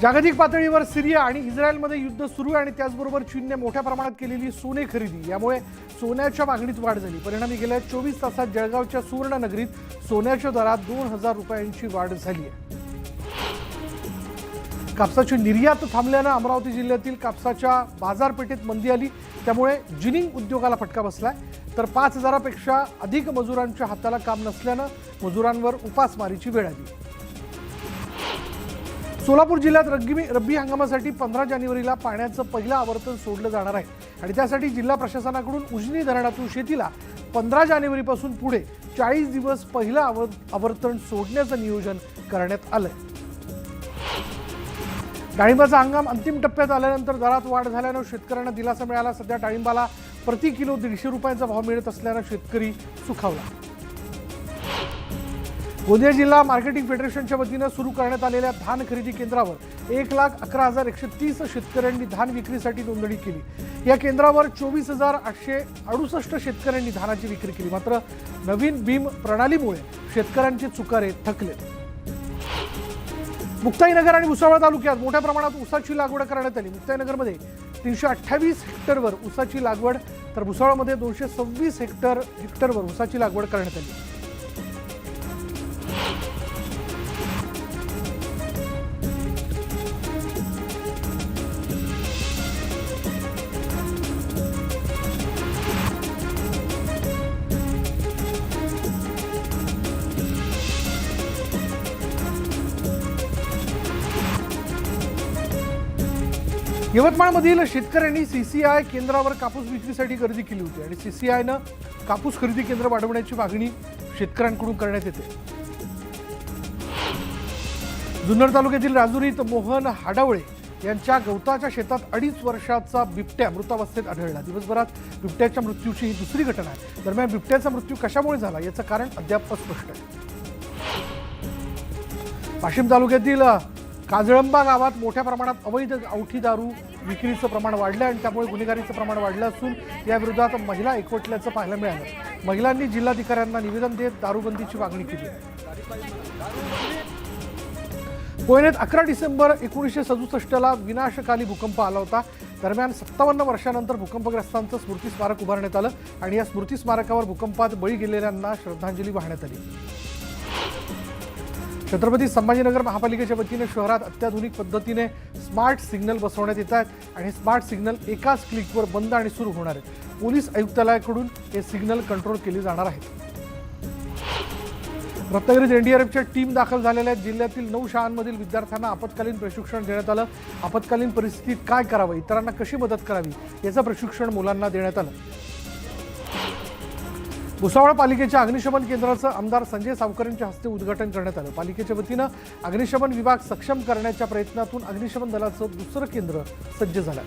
जागतिक पातळीवर सिरिया आणि इस्रायलमध्ये युद्ध सुरू आहे आणि त्याचबरोबर चीनने मोठ्या प्रमाणात केलेली सोने खरेदी यामुळे सोन्याच्या मागणीत वाढ झाली। परिणामी गेल्या 24 तासात जळगावच्या सुवर्णनगरीत सोन्याच्या दरात 2000 रुपयांची वाढ झाली आहे। कापसाची निर्यात थांबल्याने अमरावती जिल्ह्यातील कापसाच्या बाजारपेठेत मंदी आली, त्यामुळे जिनिंग उद्योगाला फटका बसलाय। तर 5000 पेक्षा अधिक मजुरांच्या हाताला काम नसल्याने मजुरांवर उपासमारीची वेळ आली। सोलापूर जिल्ह्यात रब्बी हंगामासाठी 15 जानेवारीला पाण्याचं पहिलं आवर्तन सोडलं जाणार आहे आणि त्यासाठी जिल्हा प्रशासनाकडून उजनी धरणातून शेतीला 15 जानेवारीपासून पुढे 40 दिवस पहिलं आवर्तन सोडण्याचं नियोजन करण्यात आलंय। डाळिंबाचा हंगाम अंतिम टप्प्यात आल्यानंतर दरात वाढ झाल्यानं शेतकऱ्यांना दिलासा मिळाला। सध्या डाळिंबाला प्रति किलो 150 रुपयांचा भाव मिळत असल्यानं शेतकरी सुखावला। गोंदिया जिल्हा मार्केटिंग फेडरेशनच्या वतीनं सुरू करण्यात आलेल्या धान खरेदी केंद्रावर 1,11,130 शेतकऱ्यांनी धान विक्रीसाठी नोंदणी केली। या केंद्रावर 24,868 शेतकऱ्यांनी धानाची विक्री केली। मात्र नवीन बीम प्रणालीमुळे शेतकऱ्यांचे चुकारे थकले। मुक्ताईनगर आणि भुसावळ तालुक्यात मोठ्या प्रमाणात ऊसाची लागवड करण्यात आली। मुक्ताईनगरमध्ये 328 हेक्टरवर ऊसाची लागवड तर भुसावळमध्ये 226 हेक्टरवर ऊसाची लागवड करण्यात आली। यवतमाळमधील शेतकऱ्यांनी सीसीआय केंद्रावर कापूस विक्रीसाठी गर्दी केली होती आणि सीसीआयनं कापूस खरेदी केंद्र वाढवण्याची मागणी शेतकऱ्यांकडून करण्यात येते। जुन्नर तालुक्यातील राजुरीत मोहन हाडावळे यांच्या गवताच्या शेतात 2.5 वर्षाचा बिबट्या मृतावस्थेत आढळला। दिवसभरात बिबट्याच्या मृत्यूची ही दुसरी घटना आहे। दरम्यान बिबट्याचा मृत्यू कशामुळे झाला याचं कारण अद्याप अस्पष्ट आहे। वाशिम तालुक्यातील काजळंबा गावात मोठ्या प्रमाणात अवैध गावठी दारू विक्रीचं प्रमाण वाढलं आणि त्यामुळे गुन्हेगारीचं प्रमाण वाढलं असून या विरोधात महिला एकवटल्याचं पाहायला मिळालं। महिलांनी जिल्हाधिकाऱ्यांना निवेदन देत दारूबंदीची मागणी केली। कोयनेत 11 डिसेंबर 1967ला विनाशकाली भूकंप आला होता। दरम्यान 57 वर्षांनंतर भूकंपग्रस्तांचं स्मृती स्मारक उभारण्यात आलं आणि या स्मृती स्मारकावर भूकंपात बळी गेलेल्यांना श्रद्धांजली वाहण्यात आली। छत्रपती संभाजीनगर महापालिकेच्या वतीने शहरात अत्याधुनिक पद्धतीने स्मार्ट सिग्नल बसवण्यात येत आहेत आणि स्मार्ट सिग्नल एकाच क्लिकवर बंद आणि सुरू होणार आहेत। पोलीस आयुक्तालयाकडून हे सिग्नल कंट्रोल केले जाणार आहेत। रत्नागिरीत एनडीआरएफच्या टीम दाखल झालेल्या जिल्ह्यातील 9 शाळांमधील विद्यार्थ्यांना आपत्कालीन प्रशिक्षण देण्यात आलं। आपत्कालीन परिस्थितीत काय करावं, इतरांना कशी मदत करावी याचं प्रशिक्षण मुलांना देण्यात आलं। भुसावळ पालिकेच्या अग्निशमन केंद्राचं आमदार संजय सावकर यांच्या हस्ते उद्घाटन करण्यात आलं। पालिकेच्या वतीनं अग्निशमन विभाग सक्षम करण्याच्या प्रयत्नातून अग्निशमन दलाचं दुसरं केंद्र सज्ज झालं।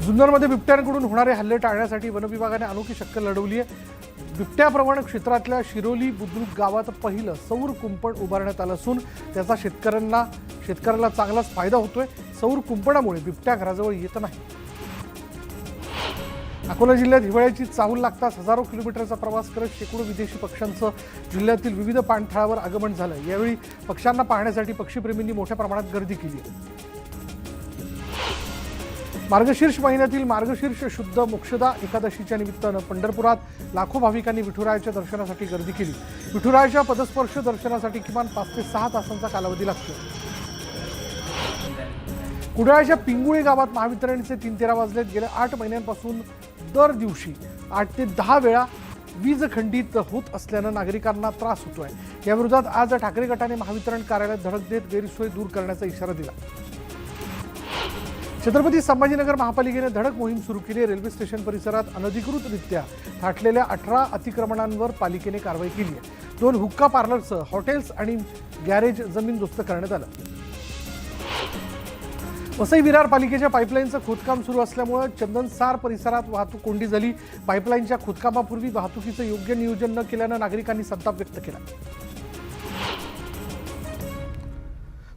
जुन्नरमध्ये बिबट्यांकडून होणारे हल्ले टाळण्यासाठी वन विभागाने अनोखी शक्कल लढवली आहे। बिबट्याप्रवण क्षेत्रातल्या शिरोली बुद्रुक गावात पहिलं सौर कुंपण उभारण्यात आलं असून त्याचा शेतकऱ्याला चांगलाच फायदा होतोय। सौर कुंपणामुळे बिबट्या घराजवळ येत नाही। अकोला जिल्ह्यात हिवाळ्याची चाहूल लागताच हजारो किलोमीटरचा प्रवास करत शेकडो विदेशी पक्ष्यांचं जिल्ह्यातील विविध पाणथळावर आगमन झालं। यावेळी पक्ष्यांना पाहण्यासाठी पक्षीप्रेमींनी मोठ्या प्रमाणात गर्दी केली। मार्गशीर्ष महिन्यातील मार्गशीर्ष शुद्ध मोक्षदा एकादशीच्या निमित्तानं पंढरपुरात लाखो भाविकांनी विठुरायाच्या दर्शनासाठी गर्दी केली। विठुरायाच्या पदस्पर्श दर्शनासाठी किमान 5 ते 6 तासांचा कालावधी लागतो। कुडाळच्या पिंगुळे गावात महावितरणचे 3:13 वाजलेत। गेल्या 8 महिन्यांपासून दर दिवशी 8 ते 10 वेळा वीज खंडित होत असल्यानं नागरिकांना त्रास होतोय। या विरोधात आज ठाकरे गटाने महावितरण कार्यालयात धडक देत गैरसोय दूर करण्याचा इशारा दिला। छत्रपती संभाजीनगर महापालिकेने धडक मोहीम सुरू केली। रेल्वे स्टेशन परिसरात अनधिकृतरित्या थाटलेल्या 18 अतिक्रमणांवर पालिकेने कारवाई केली आहे। 2 हुक्का पार्लरसह हॉटेल्स आणि गॅरेज जमीनदोस्त करण्यात आलं। वसई विरार पालिकेच्या पाईपलाईनचं खोदकाम सुरू असल्यामुळे चंदनसार परिसरात वाहतूक कोंडी झाली। पाईपलाईनच्या खोदकामापूर्वी वाहतुकीचं योग्य नियोजन न केल्यानं नागरिकांनी संताप व्यक्त केला।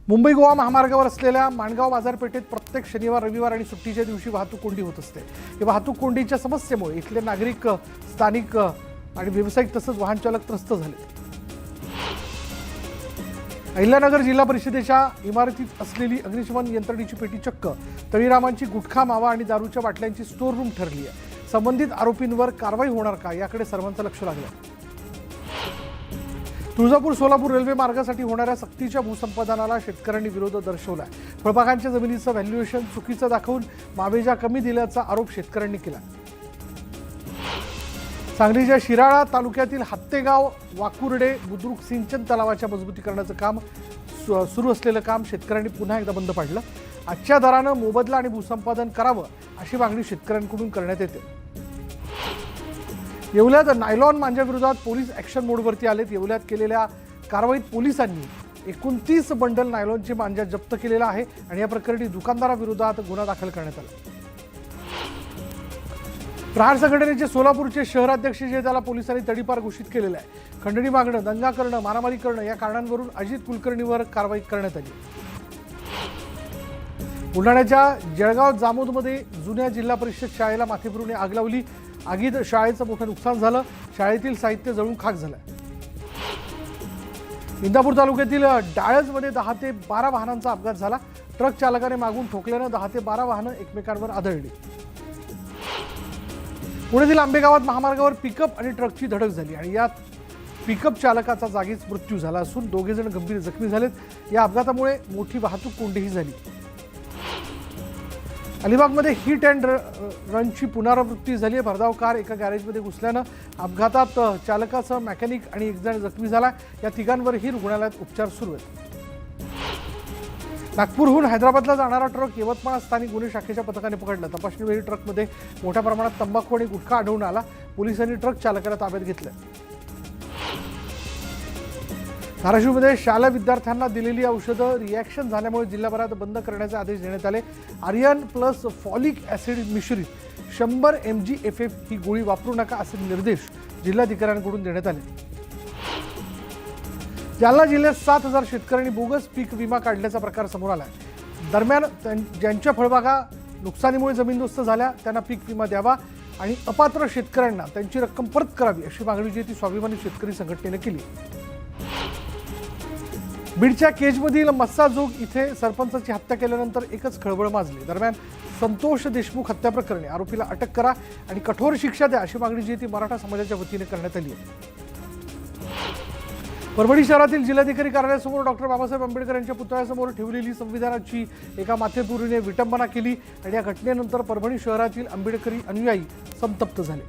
मुंबई गोवा महामार्गावर असलेल्या माणगाव बाजारपेठेत प्रत्येक शनिवार, रविवार आणि सुट्टीच्या दिवशी वाहतूक कोंडी होत असते। या वाहतूक कोंडीच्या समस्येमुळे इथले नागरिक, स्थानिक आणि व्यावसायिक तसंच वाहन चालक त्रस्त झाले। अहिल्यानगर जिल्हा परिषदेच्या इमारतीत असलेली अग्निशमन यंत्रणेची पेटी चक्क तळीरामांची गुटखा मावा आणि दारूच्या बाटल्यांची स्टोर रूम ठरली आहे. संबंधित आरोपींवर कारवाई होणार का याकडे सर्वांचं लक्ष लागलं. तुळजापूर सोलापूर रेल्वे मार्गासाठी होणाऱ्या सक्तीच्या भूसंपादनाला शेतकऱ्यांनी विरोध दर्शवलाय. फळबागांच्या जमिनीचं व्हॅल्युएशन चुकीचं दाखवून मावेजा कमी दिल्याचा आरोप शेतकऱ्यांनी केला. सांगलीच्या शिराळा तालुक्यातील हत्तेगाव वाकुर्डे बुद्रुक सिंचन तलावाच्या मजबूतीकरणाचं काम सुरू असलेलं काम शेतकऱ्यांनी पुन्हा एकदा बंद पाडलं. आजच्या दरानं मोबदला आणि भूसंपादन करावं अशी मागणी शेतकऱ्यांकडून करण्यात येते. येवल्यात नायलॉन मांजाविरोधात पोलीस ॲक्शन मोडवरती आलेत. येवल्यात केलेल्या कारवाईत पोलिसांनी 29 बंडल नायलॉनचे मांजा जप्त केलेला आहे आणि या प्रकरणी दुकानदाराविरोधात गुन्हा दाखल करण्यात आला. प्रहार संघटनेचे सोलापूरचे शहराध्यक्ष जे त्याला पोलिसांनी तडीपार घोषित केलेलं आहे. खंडणी मागणं, दंगा करणं, मारामारी करणं या कारणांवरून अजित कुलकर्णीवर कारवाई करण्यात आली. बुलढाण्याच्या जळगाव जामोदमध्ये जुन्या जिल्हा परिषद शाळेला माथे फिरून आग लावली. आगीत शाळेचं मोठं नुकसान झालं. शाळेतील साहित्य जळून खाक झालं. इंदापूर तालुक्यातील डाळजमध्ये 10 ते 12 वाहनांचा अपघात झाला. ट्रक चालकाने मागून ठोकल्यानं 10 ते 12 वाहनं एकमेकांवर आदळली. पुण्यातील आंबेगावात महामार्गावर पिकअप आणि ट्रकची धडक झाली आणि यात पिकअप चालकाचा जागीच मृत्यू झाला असून 2 जण गंभीर जखमी झालेत. या अपघातामुळे मोठी वाहतूक कोंडीही झाली. अलिबागमध्ये हिट अँड रनची पुनरावृत्ती झाली आहे. भरधाव कार एका गॅरेजमध्ये घुसल्यानं अपघातात चालकासह मेकॅनिक आणि 1 जण जखमी झाला. या तिघांवरही रुग्णालयात उपचार सुरू आहेत. नागपूरहून हैदराबादला जाणारा ट्रक यवतमाळ स्थानिक गुन्हे शाखेच्या पथकाने पकडला. तपासणीवेळी ट्रकमध्ये मोठ्या प्रमाणात तंबाखू आणि गुटखा आढळून आला. पोलिसांनी ट्रक चालकाला ताब्यात घेतलं. धाराशिवमध्ये शालेय विद्यार्थ्यांना दिलेली औषधं रिॲक्शन झाल्यामुळे जिल्हाभरात बंद करण्याचे आदेश देण्यात आले. आर्यन प्लस फॉलिक ॲसिड मिश्रित 100 mg/FF ही गोळी वापरू नका असे निर्देश जिल्हाधिकाऱ्यांकडून देण्यात आले. जालना जिल्ह्यात 7,000 शेतकऱ्यांनी बोगस पीक विमा काढल्याचा प्रकार समोर आला आहे. दरम्यान ज्यांच्या फळबागा नुकसानीमुळे जमीनदोस्त झाल्या त्यांना पीक विमा द्यावा आणि अपात्र शेतकऱ्यांना त्यांची रक्कम परत करावी अशी मागणी जी ती स्वाभिमानी शेतकरी संघटनेने केली. बीडच्या केजमधील मस्साजोग इथे सरपंचाची हत्या केल्यानंतर एकच खळबळ माजली. दरम्यान संतोष देशमुख हत्या प्रकरणी आरोपीला अटक करा आणि कठोर शिक्षा द्या अशी मागणी जी ती मराठा समाजाच्या वतीने करण्यात आली आहे. परभणी शहरातील जिल्हाधिकारी कार्यालयासमोर डॉक्टर बाबासाहेब आंबेडकर यांच्या पुतळ्यासमोर ठेवलेली संविधानाची एका माथेपुरीने विटंबना केली आणि या घटनेनंतर परभणी शहरातील आंबेडकरी अनुयायी संतप्त झाले.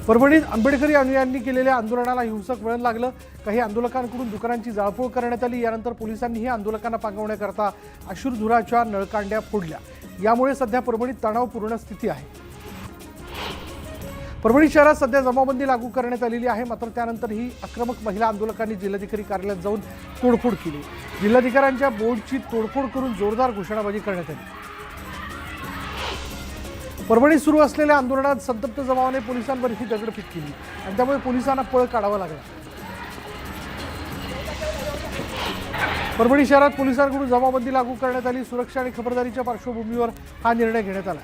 परभणीत आंबेडकरी अनुयायांनी केलेल्या आंदोलनाला हिंसक वळण लागलं. काही आंदोलकांकडून दुकानांची जाळपोळ करण्यात आली. यानंतर पोलिसांनीही आंदोलकांना पांगवण्याकरता अश्रुधुराच्या नळकांड्या फोडल्या. यामुळे सध्या परभणीत तणावपूर्ण स्थिती आहे. परभणी शहरात सध्या जमावबंदी लागू करण्यात आलेली आहे. मात्र त्यानंतरही आक्रमक महिला आंदोलकांनी जिल्हाधिकारी कार्यालयात जाऊन तोडफोड केली. जिल्हाधिकाऱ्यांच्या बोर्डची तोडफोड करून जोरदार घोषणाबाजी करण्यात आली. परभणीत सुरू असलेल्या आंदोलनात संतप्त जमावाने पोलिसांवरही दगडफेक केली आणि त्यामुळे पोलिसांना पळ काढावा लागला. परभणी शहरात पोलिसांकडून जमावबंदी लागू करण्यात आली. सुरक्षा आणि खबरदारीच्या पार्श्वभूमीवर हा निर्णय घेण्यात आला.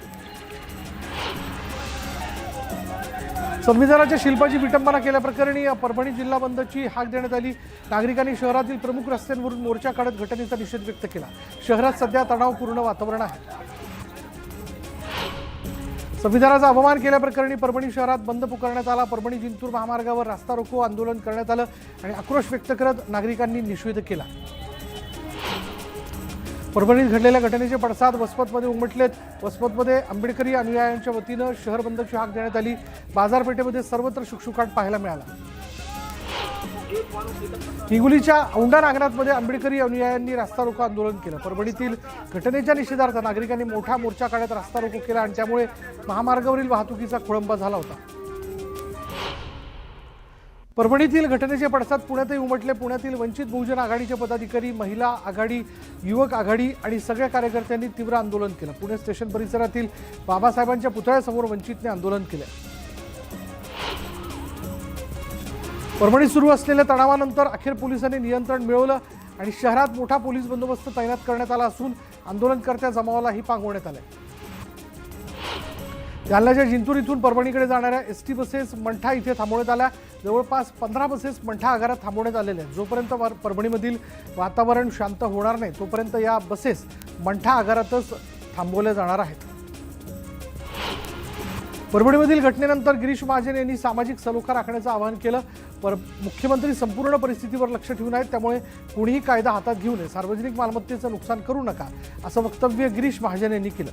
संविधानाच्या शिल्पाची विटंबना केल्याप्रकरणी परभणी जिल्हा बंदची हाक देण्यात आली. नागरिकांनी शहरातील प्रमुख रस्त्यांवरून मोर्चा काढत घटनेचा निषेध व्यक्त केला. शहरात सध्या तणावपूर्ण वातावरण आहे. संविधानाचा अपमान केल्याप्रकरणी परभणी शहरात बंद पुकारण्यात आला. परभणी जिंतूर महामार्गावर रास्ता रोको आंदोलन करण्यात आलं आणि आक्रोश व्यक्त करत नागरिकांनी निषेध केला. परभणीत घडलेल्या घटनेचे पडसाद वसमतमध्ये उमटलेत. वसमतमध्ये आंबेडकरी अनुयायांच्या वतीनं शहर बंदची हाक देण्यात आली. बाजारपेठेमध्ये सर्वत्र शुकशुकाट पाहायला मिळाला. हिंगोलीच्या औंढा नागनाथमध्ये आंबेडकरी अनुयायांनी रास्ता रोको आंदोलन केलं. परभणीतील घटनेच्या निषेधार्थ नागरिकांनी मोठा मोर्चा काढत रास्ता रोको केला आणि त्यामुळे महामार्गावरील वाहतुकीचा खोळंबा झाला होता. परभणीतील घटनेचे पडसाद पुण्यातही उमटले. पुण्यातील वंचित बहुजन आघाडीचे पदाधिकारी, महिला आघाडी, युवक आघाडी आणि सगळ्या कार्यकर्त्यांनी तीव्र आंदोलन केलं. पुणे स्टेशन परिसरातील बाबासाहेबांच्या पुतळ्यासमोर वंचितने आंदोलन केलं. परभणीत सुरू असलेल्या तणावानंतर अखेर पोलिसांनी नियंत्रण मिळवलं आणि शहरात मोठा पोलीस बंदोबस्त तैनात करण्यात आला असून आंदोलनकर्त्या जमावालाही पांगवण्यात आले. जालन्याच्या जिंतूर इथून परभणीकडे जाणाऱ्या एसटी बसेस मंठा इथे थांबवण्यात आल्या। जवळपास 15 बसेस मंठा आगारात थांबवण्यात आलेल्या आहेत। जोपर्यंत परभणीमधील वातावरण शांत होणार नाही तोपर्यंत या बसेस मंठा आगारातच थांबवल्या जाणार आहेत। परभणीमधील घटनेनंतर गिरीश महाजन यांनी सामाजिक सलोखा राखण्याचं आवाहन केलं। मुख्यमंत्री संपूर्ण परिस्थितीवर लक्ष ठेवून आहेत, त्यामुळे कोणीही कायदा हातात घेऊ नये, सार्वजनिक मालमत्तेचं नुकसान करू नका, असं वक्तव्य गिरीश महाजन यांनी केलं।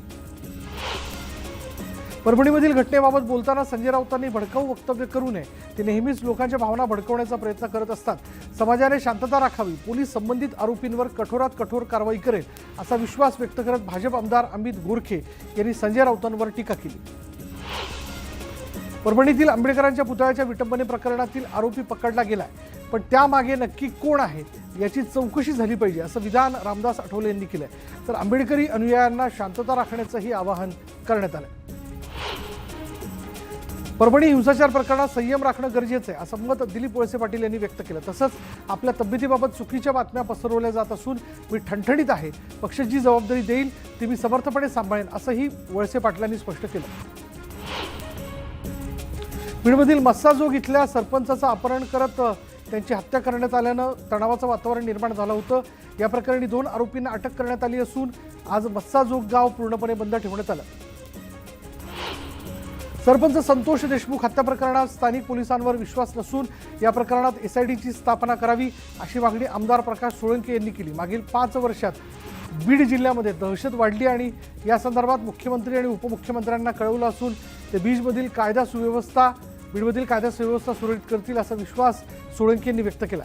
परभणीमधील घटनेबाबत बोलताना संजय राऊतांनी भडकाऊ वक्तव्य करू नये, ते नेहमीच लोकांच्या भावना भडकवण्याचा प्रयत्न करत असतात। समाजाने शांतता राखावी, पोलीस संबंधित आरोपींवर कठोरात कठोर कारवाई करेल, असा विश्वास व्यक्त करत भाजप आमदार अमित गोरखे यांनी संजय राऊतांवर टीका केली। परभणीतील आंबेडकरांच्या पुतळ्याच्या विटंबने प्रकरणातील आरोपी पकडला गेलाय, पण त्यामागे नक्की कोण आहे याची चौकशी झाली पाहिजे, असं विधान रामदास आठवले यांनी केलंय। तर आंबेडकरी अनुयायांना शांतता राखण्याचंही आवाहन करण्यात आलंय। परभणी हिंसाचार प्रकरणात संयम राखणं गरजेचं आहे, असं मत दिलीप वळसे पाटील यांनी व्यक्त केलं। तसंच आपल्या तब्येतीबाबत चुकीच्या बातम्या पसरवल्या जात असून मी ठणठणीत आहे, पक्ष जी जबाबदारी देईल ती मी समर्थपणे सांभाळेन, असंही वळसे पाटलांनी स्पष्ट केलं। बीडमधील मस्साजोग इथल्या सरपंचाचं अपहरण करत त्यांची हत्या करण्यात आल्यानं तणावाचं वातावरण निर्माण झालं होतं। या प्रकरणी 2 आरोपींना अटक करण्यात आली असून आज मस्साजोग गाव पूर्णपणे बंद ठेवण्यात आलं। सरपंच संतोष देशमुख हत्या प्रकरणात स्थानिक पोलिसांवर विश्वास नसून या प्रकरणात एसआयटीची स्थापना करावी, अशी मागणी आमदार प्रकाश सोळंके यांनी केली। मागील 5 वर्षात बीड जिल्ह्यामध्ये दहशत वाढली आणि या संदर्भात मुख्यमंत्री आणि उपमुख्यमंत्र्यांना कळवलं असून ते बीडमधील कायदा सुव्यवस्था सुरळीत करतील, असा विश्वास सोळंके यांनी व्यक्त केला।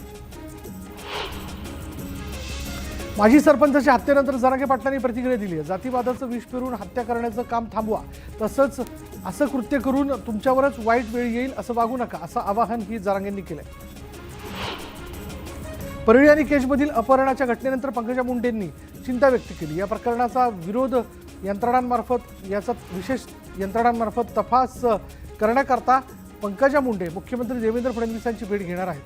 माजी सरपंचाच्या हत्येनंतर जरांगे पाटलांनी प्रतिक्रिया दिली आहे। जातीवादाचं विष पेरून हत्या करण्याचं काम थांबवा, तसंच असं कृत्य करून तुमच्यावरच वाईट वेळ येईल असं वागू नका, असं आवाहन ही जरांगेंनी केलंय। परळी आणि केजमधील अपहरणाच्या घटनेनंतर पंकजा मुंडेंनी चिंता व्यक्त केली। या प्रकरणाचा विरोध यंत्रणांमार्फत तपास करण्याकरता पंकजा मुंडे मुख्यमंत्री देवेंद्र फडणवीसांची भेट घेणार आहेत।